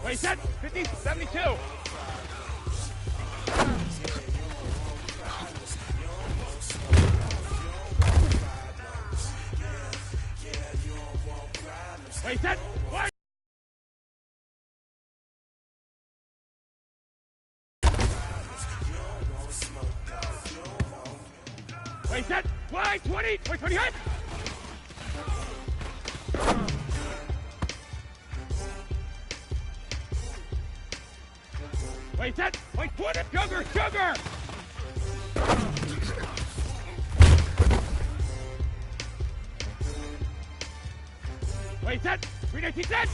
Wait, set, 50, 72. Wait, set, one. Wait, set, wide, 20, wait, 20, hit. Wait, set, wait, 20, sugar, sugar. Wait, set, 319, set.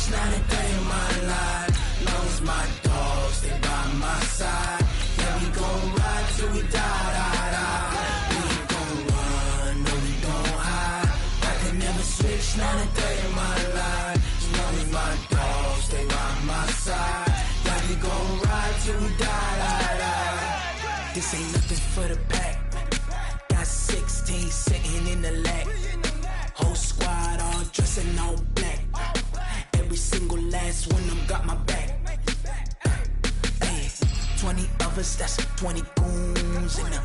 Not a day in my life. Lost my dogs, they by my side. Yeah, we gon' ride till we die. We ain't gon' run, no, we don't hide. I can never switch, not a day in my life. Lost my dogs, they by my side. Yeah, we gon' ride till we die. This ain't nothing for the pack. Got 16 sitting in the lag. Whole squad all dressing all black. Every single last one of them got my back. Hey, 20 of us, that's 20 goons in the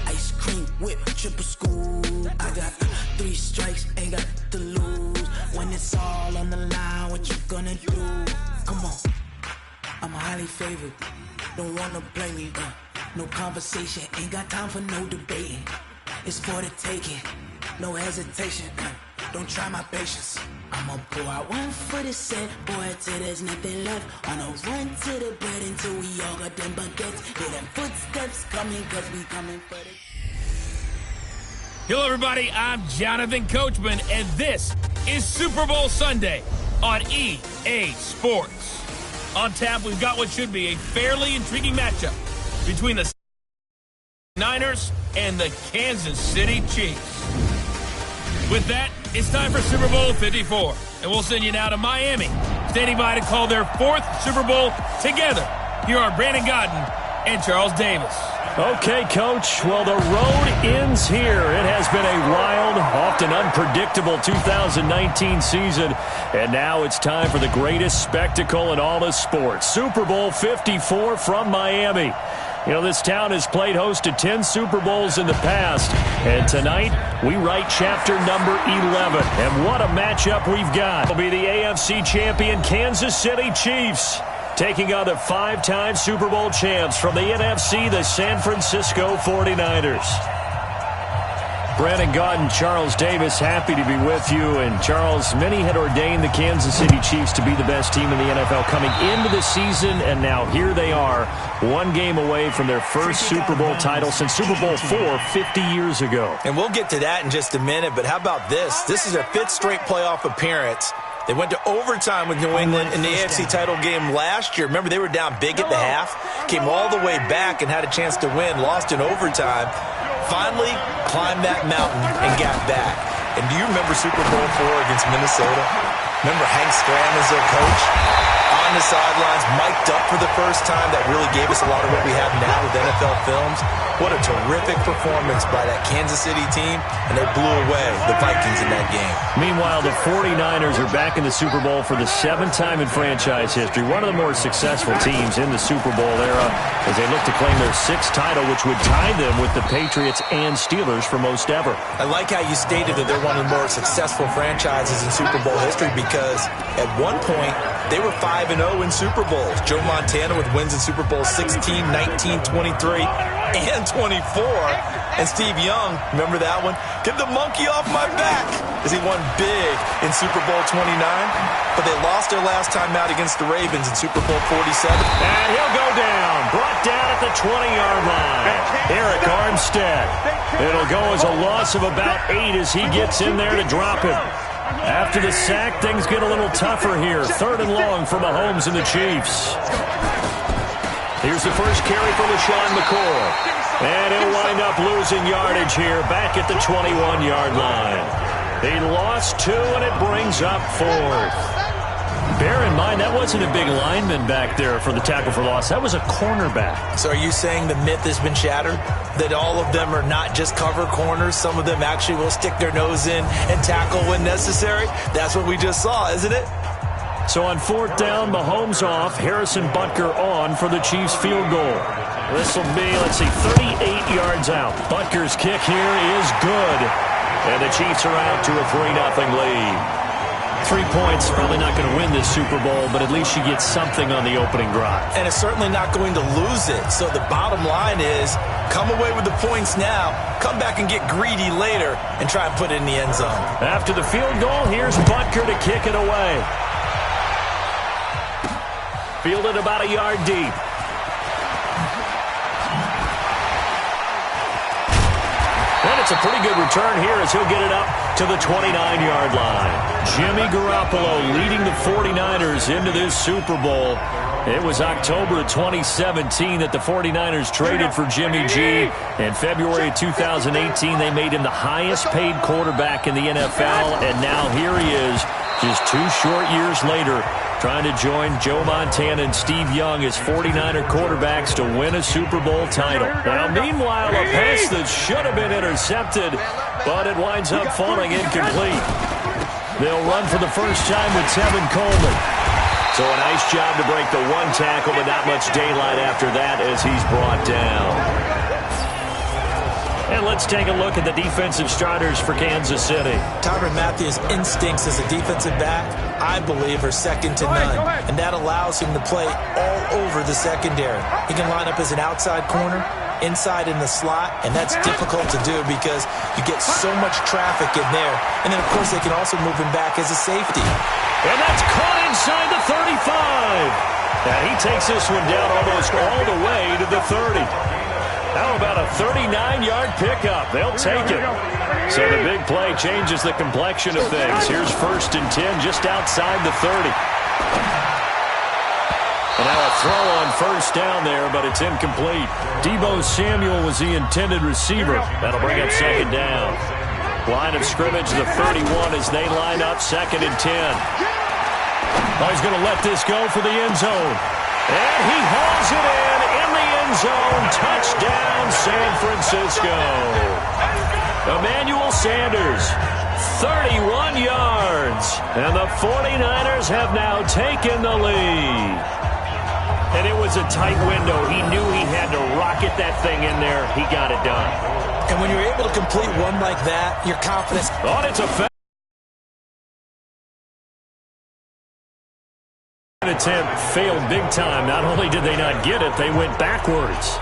ice cream whip, triple school. I got 3 strikes, ain't got to lose. When it's all on the line, what you gonna do? Come on, I'm highly favored. Don't wanna blame me. No conversation, ain't got time for no debating. It's for the taking, no hesitation. Don't try my patience. I'ma pour out one for the set, boy, till there's nothing left. On a run to the bread until we all got them baguettes. Hear them footsteps coming, cause we coming for the... Hello, everybody. I'm Jonathan Coachman, and this is Super Bowl Sunday on EA Sports. On tap, we've got what should be a fairly intriguing matchup between the Niners and the Kansas City Chiefs. With that, it's time for Super Bowl 54, and we'll send you now to Miami, standing by to call their 4th Super Bowl together. Here are Brandon Godden and Charles Davis. Okay, Coach. Well, the road ends here. It has been a wild, often unpredictable 2019 season, and now it's time for the greatest spectacle in all of sports. Super Bowl 54 from Miami. You know, this town has played host to 10 Super Bowls in the past, and tonight we write chapter number 11. And what a matchup we've got. It'll be the AFC champion Kansas City Chiefs taking on the 5-time Super Bowl champs from the NFC, the San Francisco 49ers. Brandon Godden, Charles Davis, happy to be with you. And Charles, many had ordained the Kansas City Chiefs to be the best team in the NFL coming into the season, and now here they are, one game away from their first Super Bowl title since Super Bowl IV 50 years ago. And we'll get to that in just a minute, but how about this? This is their 5th straight playoff appearance. They went to overtime with New England in the AFC title game last year. Remember, they were down big at the half, came all the way back and had a chance to win, lost in overtime. Finally climbed that mountain and got back. And do you remember Super Bowl IV against Minnesota? Remember Hank Stram as their coach? On on the sidelines, mic'd up for the first time. That really gave us a lot of what we have now with NFL films. What a terrific performance by that Kansas City team, and they blew away the Vikings in that game. Meanwhile, the 49ers are back in the Super Bowl for the 7th time in franchise history. One of the more successful teams in the Super Bowl era as they look to claim their 6th title, which would tie them with the Patriots and Steelers for most ever. I like how you stated that they're one of the more successful franchises in Super Bowl history because at one point, they were 5-0 in Super Bowls. Joe Montana with wins in Super Bowl 16, 19, 23, and 24. And Steve Young, remember that one? Get the monkey off my back as he won big in Super Bowl 29. But they lost their last time out against the Ravens in Super Bowl 47. And he'll go down. Brought down at the 20-yard line. Eric Armstead. It'll go as a loss of about 8 as he gets in there to drop him. After the sack, things get a little tougher here. 3rd and long for Mahomes and the Chiefs. Here's the first carry for LaShawn McCoy. And he'll wind up losing yardage here back at the 21-yard line. He lost 2, and it brings up 4th. Bear in mind, that wasn't a big lineman back there for the tackle for loss. That was a cornerback. So are you saying the myth has been shattered? That all of them are not just cover corners? Some of them actually will stick their nose in and tackle when necessary? That's what we just saw, isn't it? So on 4th down, Mahomes off, Harrison Butker on for the Chiefs field goal. This will be, 38 yards out. Butker's kick here is good. And the Chiefs are out to a 3-0 lead. 3 points, probably not going to win this Super Bowl, but at least you get something on the opening drive. And it's certainly not going to lose it. So the bottom line is, come away with the points now, come back and get greedy later, and try and put it in the end zone. After the field goal, here's Butker to kick it away. Fielded about a yard deep. And it's a pretty good return here as he'll get it up to the 29-yard line. Jimmy Garoppolo leading the 49ers into this Super Bowl. It was October of 2017 that the 49ers traded for Jimmy G. In February of 2018, they made him the highest-paid quarterback in the NFL. And now here he is, just 2 short years later, trying to join Joe Montana and Steve Young as 49er quarterbacks to win a Super Bowl title. Now, meanwhile, a pass that should have been intercepted, but it winds up falling incomplete. They'll run for the first time with Tevin Coleman. So a nice job to break the 1 tackle, but not much daylight after that as he's brought down. And let's take a look at the defensive starters for Kansas City. Tyrann Mathieu's instincts as a defensive back, I believe, are second to none. And that allows him to play all over the secondary. He can line up as an outside corner, inside in the slot, and that's difficult to do because you get so much traffic in there. And then, of course, they can also move him back as a safety. And that's caught inside the 35. And he takes this one down almost all the way to the 30. How about a 39-yard pickup? They'll take it. So the big play changes the complexion of things. Here's 1st and 10 just outside the 30. And now a throw on 1st down there, but it's incomplete. Deebo Samuel was the intended receiver. That'll bring up 2nd down. Line of scrimmage, the 31 as they line up 2nd and 10. Oh, he's going to let this go for the end zone. And he hauls it in the end zone. Touchdown, San Francisco. Emmanuel Sanders, 31 yards. And the 49ers have now taken the lead. And it was a tight window. He knew he had to rocket that thing in there. He got it done. And when you're able to complete one like that, your confidence... On its effect. Attempt failed big time. Not only did they not get it, they went backwards.